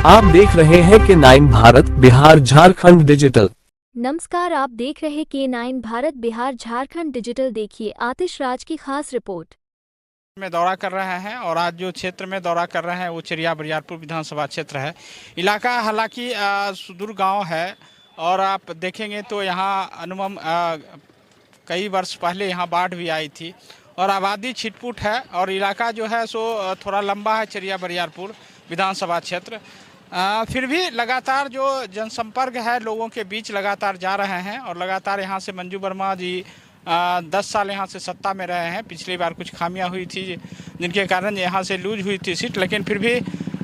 आप देख रहे हैं के9 भारत बिहार झारखंड डिजिटल। नमस्कार, आप देख रहे के9 भारत बिहार झारखंड डिजिटल। देखिए आतिश राज की खास रिपोर्ट में दौरा कर रहे हैं और आज जो क्षेत्र में दौरा कर रहे हैं वो चरिया बरियारपुर विधानसभा क्षेत्र है। इलाका हालांकि सुदूर गांव है और आप देखेंगे तो यहाँ अनुमम कई वर्ष पहले यहाँ बाढ़ भी आई थी और आबादी छिटपुट है और इलाका जो है सो थोड़ा लंबा है। चरिया बरियारपुर विधानसभा क्षेत्र फिर भी लगातार जो जनसंपर्क है लोगों के बीच लगातार जा रहे हैं और लगातार यहाँ से मंजू वर्मा जी 10 साल यहाँ से सत्ता में रहे हैं। पिछली बार कुछ खामियां हुई थी जिनके कारण यहाँ से लूज हुई थी सीट, लेकिन फिर भी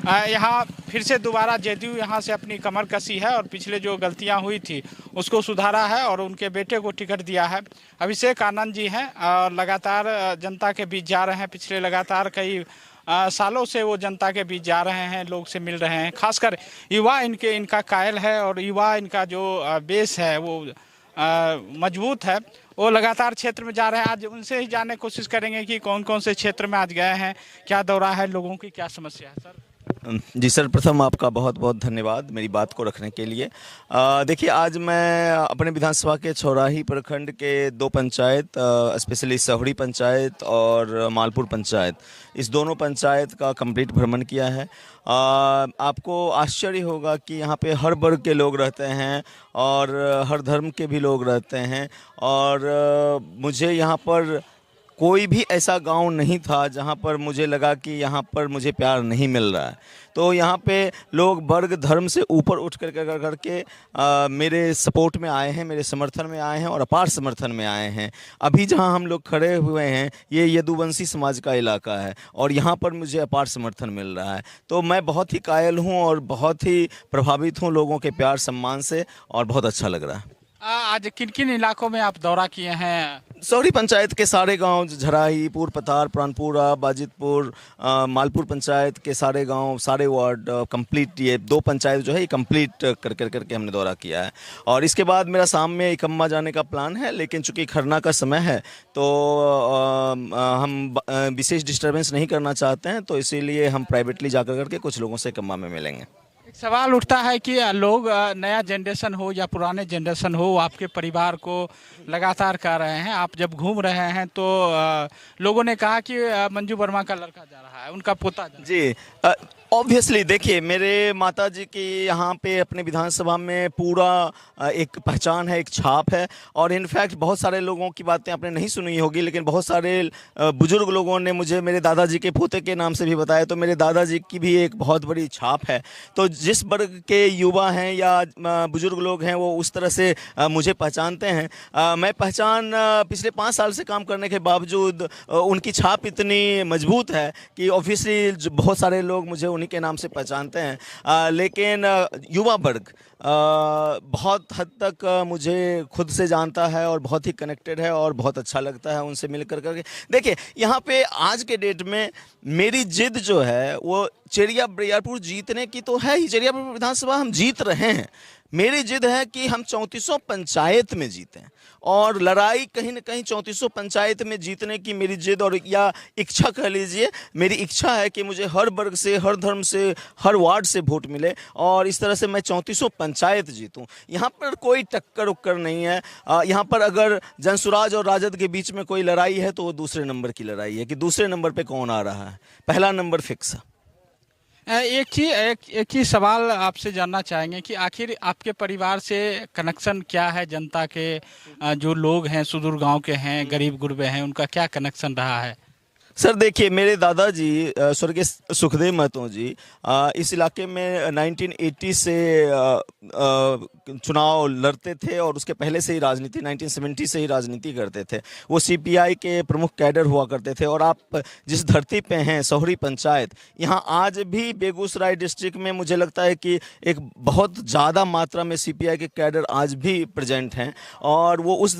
यहाँ फिर से दोबारा जेडीयू यहाँ से अपनी कमर कसी है और पिछले जो गलतियाँ हुई थी उसको सुधारा है और उनके बेटे को टिकट दिया है। अभिषेक आनंद जी हैं और लगातार जनता के बीच जा रहे हैं। पिछले लगातार कई सालों से वो जनता के बीच जा रहे हैं, लोग से मिल रहे हैं। खासकर युवा इनका कायल है और युवा इनका जो बेस है वो मजबूत है। वो लगातार क्षेत्र में जा रहे हैं। आज उनसे ही जानने की कोशिश करेंगे कि कौन कौन से क्षेत्र में आज गए हैं, क्या दौरा है, लोगों की क्या समस्या है। सर जी सर, प्रथम आपका बहुत बहुत धन्यवाद मेरी बात को रखने के लिए। देखिए, आज मैं अपने विधानसभा के छौराही प्रखंड के 2 पंचायत, स्पेशली सहुड़ी पंचायत और मालपुर पंचायत, इस दोनों पंचायत का कंप्लीट भ्रमण किया है। आपको आश्चर्य होगा कि यहाँ पे हर वर्ग के लोग रहते हैं और हर धर्म के भी लोग रहते हैं और मुझे यहाँ पर कोई भी ऐसा गांव नहीं था जहां पर मुझे लगा कि यहाँ पर मुझे प्यार नहीं मिल रहा है। तो यहाँ पे लोग वर्ग धर्म से ऊपर उठ करके मेरे सपोर्ट में आए हैं, मेरे समर्थन में आए हैं और अपार समर्थन में आए हैं। अभी जहाँ हम लोग खड़े हुए हैं ये यदुवंशी समाज का इलाका है और यहाँ पर मुझे अपार समर्थन मिल रहा है। तो मैं बहुत ही कायल हूँ और बहुत ही प्रभावित हूँ लोगों के प्यार सम्मान से और बहुत अच्छा लग रहा है। आज किन किन इलाकों में आप दौरा किए हैं? सौरी पंचायत के सारे गांव, झराही, पूर पथार, प्राणपुरा, बाजितपुर, मालपुर पंचायत के सारे गांव, सारे वार्ड कंप्लीट, ये 2 पंचायत जो है ये कंप्लीट करके हमने दौरा किया है। और इसके बाद मेरा शाम में इकम्मा जाने का प्लान है, लेकिन चूंकि खरना का समय है तो हम विशेष डिस्टर्बेंस नहीं करना चाहते हैं, तो इसीलिए हम प्राइवेटली जाकर करके कुछ लोगों से इकम्मा में मिलेंगे। एक सवाल उठता है कि लोग, नया जनरेशन हो या पुराने जनरेशन हो, आपके परिवार को लगातार कह रहे हैं, आप जब घूम रहे हैं तो लोगों ने कहा कि मंजू वर्मा का लड़का जा रहा है, उनका पोता जी। ऑब्वियसली देखिए, मेरे माता जी की यहाँ पे अपने विधानसभा में पूरा एक पहचान है, एक छाप है और इनफैक्ट बहुत सारे लोगों की बातें आपने नहीं सुनी होगी, लेकिन बहुत सारे बुजुर्ग लोगों ने मुझे मेरे दादाजी के पोते के नाम से भी बताया। तो मेरे दादाजी की भी एक बहुत बड़ी छाप है। तो जिस वर्ग के युवा हैं या बुजुर्ग लोग हैं वो उस तरह से मुझे पहचानते हैं। मैं पहचान पिछले 5 साल से काम करने के बावजूद उनकी छाप इतनी मजबूत है कि ऑब्वियसली बहुत सारे लोग मुझे उन्हीं के नाम से पहचानते हैं। लेकिन युवा वर्ग बहुत हद तक मुझे खुद से जानता है और बहुत ही कनेक्टेड है और बहुत अच्छा लगता है उनसे मिलकर करके। देखिए, यहाँ पे आज के डेट में मेरी जिद जो है वो चरिया बरियारपुर जीतने की तो है ही। चरिया विधानसभा हम जीत रहे हैं। मेरी जिद है कि हम 3400 पंचायत में जीतें और लड़ाई कहीं ना कहीं 3400 पंचायत में जीतने की मेरी जिद और या इच्छा कह लीजिए। मेरी इच्छा है कि मुझे हर वर्ग से, हर धर्म से, हर वार्ड से वोट मिले और इस तरह से मैं 3400 पंचायत जीतूं। यहाँ पर कोई टक्कर उक्कर नहीं है। यहाँ पर अगर जनसुराज और राजद के बीच में कोई लड़ाई है तो वो दूसरे नंबर की लड़ाई है कि दूसरे नंबर पर कौन आ रहा है, पहला नंबर फिक्स है। एक ही सवाल आपसे जानना चाहेंगे कि आखिर आपके परिवार से कनेक्शन क्या है? जनता के जो लोग हैं, सुदूर गांव के हैं, गरीब गुरबे हैं, उनका क्या कनेक्शन रहा है? सर देखिए, मेरे दादाजी स्वर्गीय सुखदेव महतो जी इस इलाके में 1980 से चुनाव लड़ते थे और उसके पहले से ही राजनीति 1970 से ही राजनीति करते थे। वो सीपीआई के प्रमुख कैडर हुआ करते थे। और आप जिस धरती पे हैं, सहुड़ी पंचायत, यहाँ आज भी बेगूसराय डिस्ट्रिक्ट में मुझे लगता है कि एक बहुत ज़्यादा मात्रा में सीपीआई के कैडर आज भी प्रेजेंट हैं और वो उस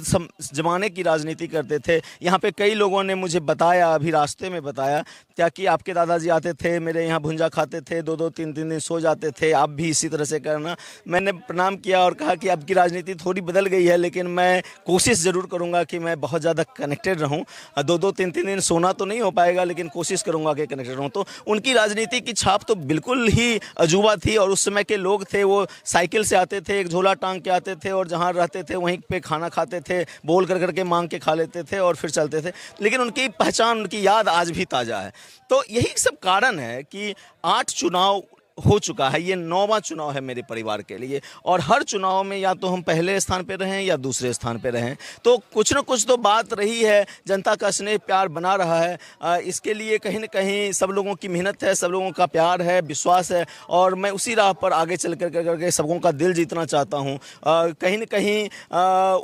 ज़माने की राजनीति करते थे। यहाँ पे कई लोगों ने मुझे बताया, अभी रास्ते में बताया क्या कि आपके दादाजी आते थे, मेरे यहाँ भुंजा खाते थे, 2-2 3-3 दिन सो जाते थे, आप भी इसी तरह से करना। मैंने प्रणाम किया और कहा कि आपकी राजनीति थोड़ी बदल गई है, लेकिन मैं कोशिश ज़रूर करूँगा कि मैं बहुत ज़्यादा कनेक्टेड रहूँ। 2-2 3-3 दिन सोना तो नहीं हो पाएगा, लेकिन कोशिश करूँगा कि कनेक्टेड रहूँ। तो उनकी राजनीति की छाप तो बिल्कुल ही अजूबा थी। और उस समय के लोग थे वो साइकिल से आते थे, एक झोला टांग के आते थे और जहाँ रहते थे वहीं पे खाना खाते थे, बोल कर करके मांग के खा लेते थे और फिर चलते थे। लेकिन उनकी पहचान, उनकी याद आज भी ताज़ा है। तो यही सब कारण है कि 8 चुनाव हो चुका है, ये 9वां चुनाव है मेरे परिवार के लिए। और हर चुनाव में या तो हम पहले स्थान पे रहें या दूसरे स्थान पे रहें, तो कुछ न कुछ तो बात रही है, जनता का स्नेह प्यार बना रहा है। इसके लिए कहीं न कहीं सब लोगों की मेहनत है, सब लोगों का प्यार है, विश्वास है, और मैं उसी राह पर आगे चल करके सबों का दिल जीतना चाहता हूँ। कहीं न कहीं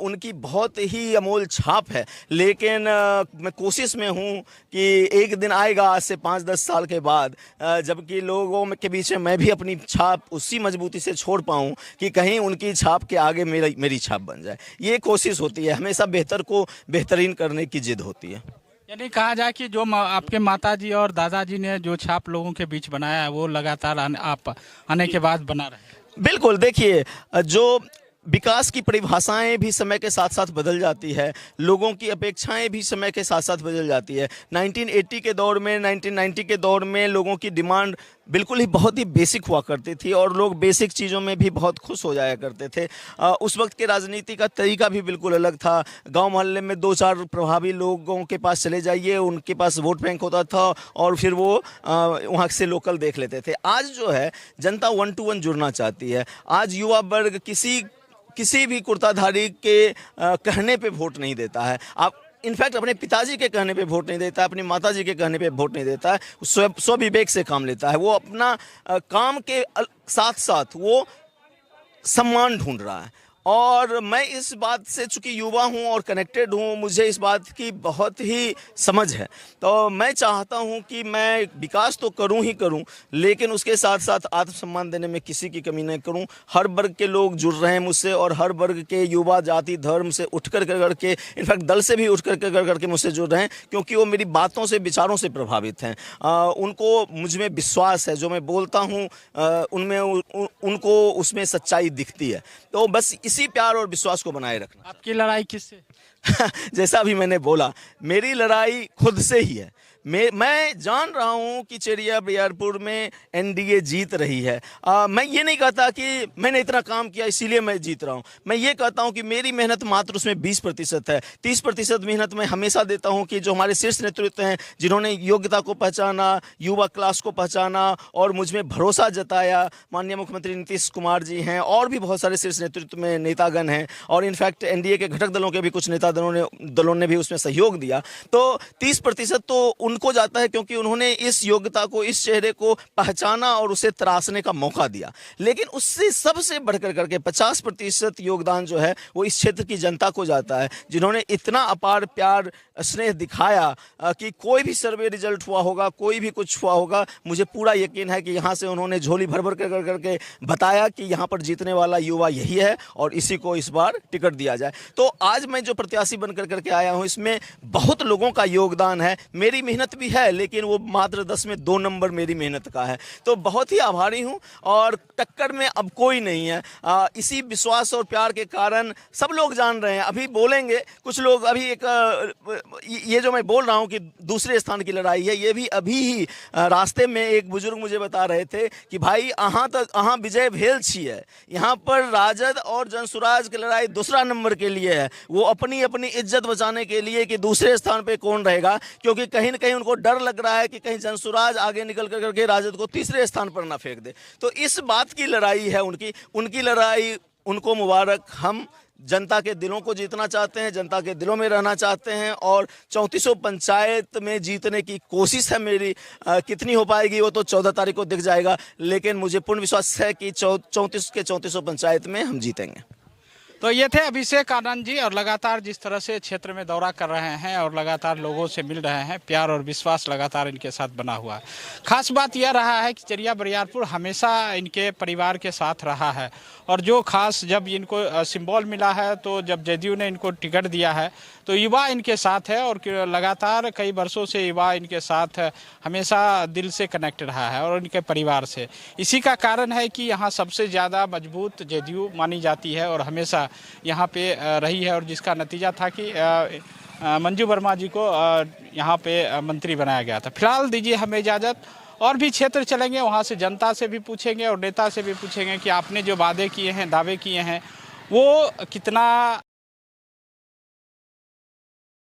उनकी बहुत ही अमोल छाप है, लेकिन मैं कोशिश में हूँ कि एक दिन आएगा आज से 5-10 साल के बाद, जबकि लोगों के बीच मैं भी अपनी छाप उसी मजबूती से छोड़ पाऊं कि कहीं उनकी छाप के आगे मेरी छाप बन जाए। ये कोशिश होती है, हमेशा बेहतर को बेहतरीन करने की जिद होती है। यानी कहा जाए कि जो आपके माताजी और दादाजी ने जो छाप लोगों के बीच बनाया है, वो लगातार आप आने के बाद बना रहे हैं। बिल्कुल, देखिए, जो विकास की परिभाषाएं भी समय के साथ साथ बदल जाती है, लोगों की अपेक्षाएं भी समय के साथ साथ बदल जाती है। 1980 के दौर में, 1990 के दौर में लोगों की डिमांड बिल्कुल ही बहुत ही बेसिक हुआ करती थी और लोग बेसिक चीज़ों में भी बहुत खुश हो जाया करते थे। उस वक्त के राजनीति का तरीका भी बिल्कुल अलग था। गांव मोहल्ले में 2-4 प्रभावी लोगों के पास चले जाइए, उनके पास वोट बैंक होता था और फिर वो वहाँ से लोकल देख लेते थे। आज जो है जनता 1 to 1 जुड़ना चाहती है। आज युवा वर्ग किसी भी कुर्ताधारी के कहने पे वोट नहीं देता है। आप इनफैक्ट अपने पिताजी के कहने पे वोट नहीं देता है, अपनी माताजी के कहने पे वोट नहीं देता है, स्व विवेक से काम लेता है। वो अपना काम के साथ साथ वो सम्मान ढूंढ रहा है। और मैं इस बात से, चूंकि युवा हूं और कनेक्टेड हूं, मुझे इस बात की बहुत ही समझ है। तो मैं चाहता हूं कि मैं विकास तो करूं ही करूं, लेकिन उसके साथ साथ आत्मसम्मान देने में किसी की कमी नहीं करूं। हर वर्ग के लोग जुड़ रहे हैं मुझसे और हर वर्ग के युवा जाति धर्म से उठ करके, इनफैक्ट दल से भी उठ करके मुझसे जुड़ रहे हैं, क्योंकि वो मेरी बातों से, विचारों से प्रभावित हैं। उनको मुझ में विश्वास है, जो मैं बोलता हूँ उनमें उनको उसमें सच्चाई दिखती है। तो बस इसी प्यार और विश्वास को बनाए रखना। आपकी लड़ाई किससे? जैसा भी मैंने बोला, मेरी लड़ाई खुद से ही है। मैं जान रहा हूं कि चेरिया बरियारपुर में एनडीए जीत रही है। मैं ये नहीं कहता कि मैंने इतना काम किया इसीलिए मैं जीत रहा हूं। मैं ये कहता हूं कि मेरी मेहनत मात्र उसमें 20% है। 30% मेहनत मैं हमेशा देता हूं कि जो हमारे शीर्ष नेतृत्व हैं, जिन्होंने योग्यता को पहचाना, युवा क्लास को पहचाना और मुझ में भरोसा जताया, माननीय मुख्यमंत्री नीतीश कुमार जी हैं और भी बहुत सारे शीर्ष नेतृत्व में नेतागण हैं, और इनफैक्ट एनडीए के घटक दलों के भी कुछ नेता दलों ने भी उसमें सहयोग दिया। तो 30% तो उनको जाता है, क्योंकि उन्होंने इस योग्यता को, इस चेहरे को पहचाना और उसे तराशने का मौका दिया। लेकिन उससे सबसे बढ़कर करके 50% योगदान जो है वो इस क्षेत्र की जनता को जाता है, जिन्होंने इतना अपार प्यार स्नेह दिखाया कि कोई भी सर्वे रिजल्ट हुआ होगा, कोई भी कुछ हुआ होगा, मुझे पूरा यकीन है कि यहाँ से उन्होंने झोली भर भर करके बताया कि यहाँ पर जीतने वाला युवा यही है और इसी को इस बार टिकट दिया जाए। तो आज मैं जो प्रत्याशी बनकर करके आया हूँ, इसमें बहुत लोगों का योगदान है। मेरी मेहनत भी है, लेकिन वो मात्र 10 में 2 नंबर मेरी मेहनत का है। तो बहुत ही आभारी हूँ और टक्कर में अब कोई नहीं है। इसी विश्वास और प्यार के कारण सब लोग जान रहे हैं। अभी बोलेंगे कुछ लोग, अभी ये जो मैं बोल रहा हूँ कि दूसरे स्थान की लड़ाई है, ये भी अभी ही रास्ते में एक बुजुर्ग मुझे बता रहे थे कि भाई अहाँ विजय भेल छिए, यहाँ पर राजद और जनसुराज की लड़ाई दूसरा नंबर के लिए है। वो अपनी इज्जत बचाने के लिए कि दूसरे स्थान पे कौन रहेगा, क्योंकि कहीं न कहीं उनको डर लग रहा है कि कहीं जनसुराज आगे निकल करके राजद को तीसरे स्थान पर ना फेंक दे। तो इस बात की लड़ाई है उनकी लड़ाई। उनको मुबारक। हम जनता के दिलों को जीतना चाहते हैं, जनता के दिलों में रहना चाहते हैं और 3400 पंचायत में जीतने की कोशिश है मेरी। कितनी हो पाएगी वो तो 14 तारीख को दिख जाएगा, लेकिन मुझे पूर्ण विश्वास है कि 34 के 3400 पंचायत में हम जीतेंगे। तो ये थे अभिषेक आनंद जी, और लगातार जिस तरह से क्षेत्र में दौरा कर रहे हैं और लगातार लोगों से मिल रहे हैं, प्यार और विश्वास लगातार इनके साथ बना हुआ है। खास बात यह रहा है कि चरिया बरियारपुर हमेशा इनके परिवार के साथ रहा है, और जो खास जब इनको सिंबल मिला है, तो जब जदयू ने इनको टिकट दिया है तो युवा इनके साथ है, और लगातार कई वर्षों से युवा इनके साथ हमेशा दिल से कनेक्ट रहा है और इनके परिवार से। इसी का कारण है कि यहाँ सबसे ज़्यादा मजबूत जदयू मानी जाती है और हमेशा यहाँ पे रही है, और जिसका नतीजा था कि मंजू वर्मा जी को यहाँ पे मंत्री बनाया गया था। फिलहाल दीजिए हमें इजाज़त, और भी क्षेत्र चलेंगे, वहाँ से जनता से भी पूछेंगे और नेता से भी पूछेंगे कि आपने जो वादे किए हैं, दावे किए हैं, वो कितना